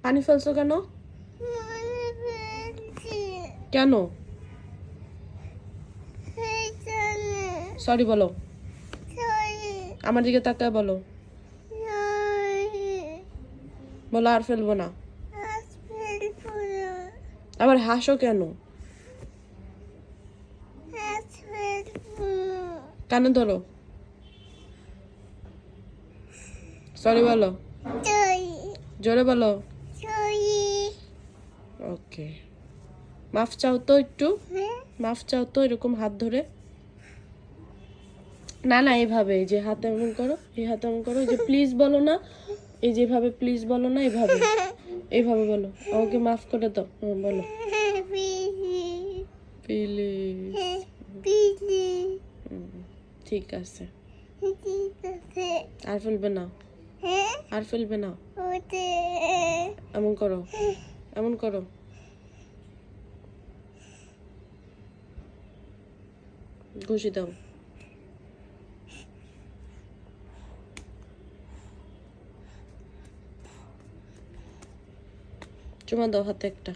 পানি ফেলছো কেন? কেন? সরি বলো, আমার দিকে তাকায় বলো, বলো আর ফেলবো না। আবার হাসো কেন? কানে ধরো, সরি বলো, জোরে বলো। ওকে, মাফ চাও তো একটু, মাফ চাও তো এরকম হাত ধরে। না না, এইভাবে, এই যে হাত এমন করো, এই হাত এমন করো, এই যে প্লিজ বলো না, এই যেভাবে প্লিজ বলো না, এইভাবে, এইভাবে বলো, আমাকে মাফ করে দাও। বলো প্লিজ। ঠিক আছে, আর ফেলবে না, আর ফেলবে না। এমন করো, এমন করো, ঘুষি দাও। চুমা দাও হাতে একটা।